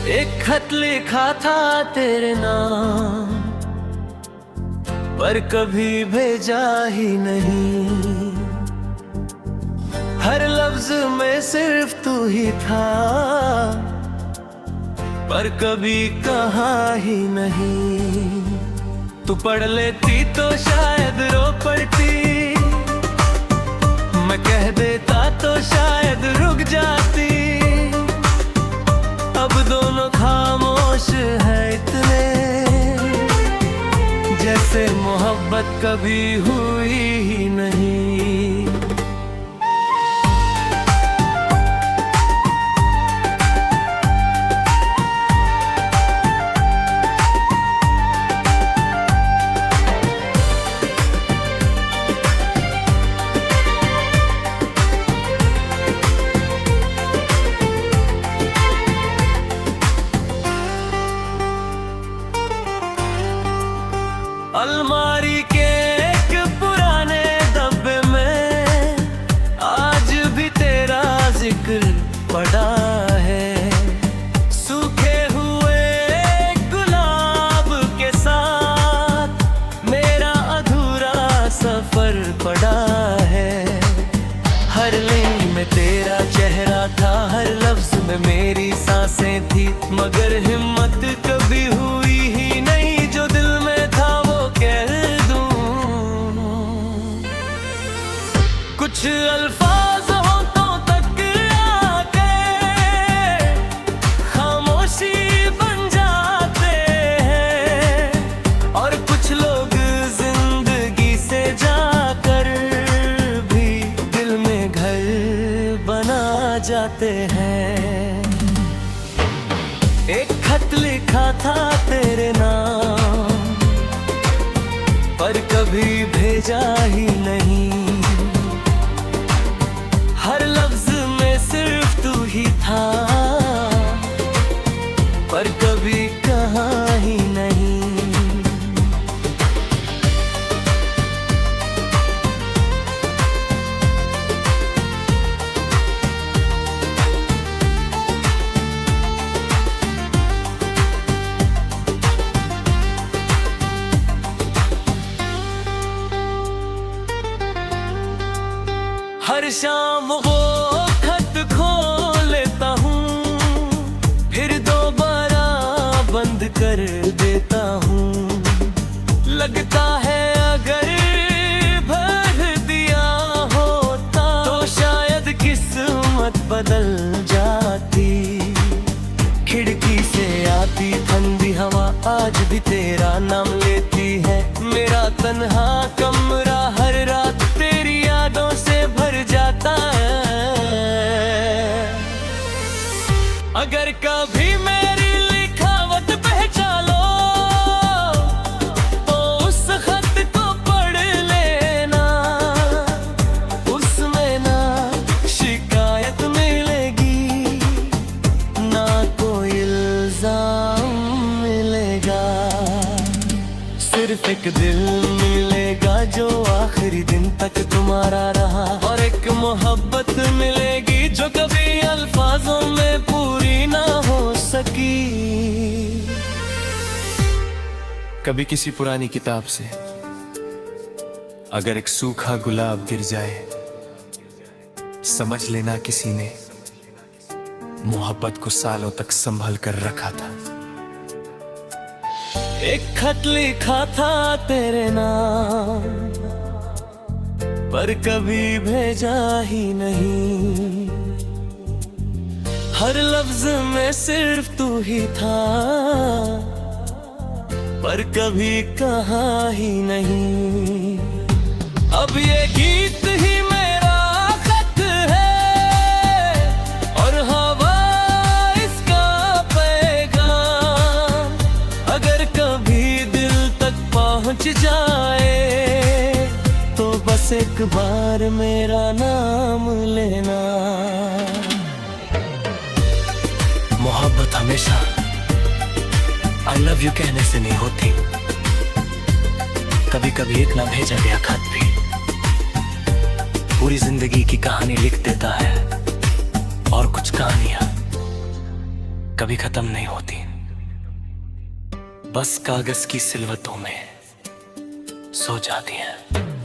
एक खत लिखा था तेरे नाम, पर कभी भेजा ही नहीं। हर लफ्ज में सिर्फ तू ही था, पर कभी कहा ही नहीं। तू पढ़ लेती तो शायद रो पड़ती, मैं कह देता तो शायद रुक जाती। अब दोनों खामोश है इतने, जैसे मोहब्बत कभी हुई ही नहीं। अलमारी के एक पुराने डब्बे में आज भी तेरा जिक्र पड़ा है। सूखे हुए गुलाब के साथ मेरा अधूरा सफर पड़ा है। हर लाइन में तेरा चेहरा था, हर लफ्ज में मेरी सांसें थी, मगर हिम्मत कभी हुई ही नहीं जो दिल में था कह दूं। कुछ अल्फाज होठों तक आके खामोशी बन जाते हैं, और कुछ लोग जिंदगी से जाकर भी दिल में घर बना जाते हैं। एक खत लिखा था तेरे नाम, पर कभी भेजा ही नहीं। हर लफ्ज में सिर्फ तू ही था, पर कभी कहा ही नहीं। हर शाम वो खत खोल लेता हूँ, फिर दोबारा बंद कर देता हूँ। लगता है अगर भर दिया होता तो शायद किस्मत बदल जाती। खिड़की से आती ठंडी हवा आज भी तेरा नाम लेती है। मेरा तन्हा कमरा हर रात तेरी यादों से भर जाता है। अगर कभी मेरी लिखावट पहचानो तो उस खत को पढ़ लेना, उसमें ना शिकायत मिलेगी ना कोई इल्जाम मिलेगा। सिर्फ एक दिल मिलेगा जो आखिरी दिन तक तुम्हारा रहा, और एक मोहब्बत मिलेगी जो कभी अल्फाजों में पूरी ना हो सकी। कभी किसी पुरानी किताब से अगर एक सूखा गुलाब गिर जाए, समझ लेना किसी ने मोहब्बत को सालों तक संभल कर रखा था। एक खत लिखा था तेरे नाम, पर कभी भेजा ही नहीं। हर लफ्ज में सिर्फ तू ही था, पर कभी कहा ही नहीं। अब ये गीत ही मेरा खत है, और हवा इसका पैगाम। अगर कभी दिल तक पहुंच जाए तो बस एक बार मेरा नाम लेना। मोहब्बत हमेशा आई लव यू कहने से नहीं होती, कभी कभी एक ना भेजा गया खत भी पूरी जिंदगी की कहानी लिख देता है। और कुछ कहानियां कभी खत्म नहीं होती, बस कागज की सिलवटों में सो जाती हैं।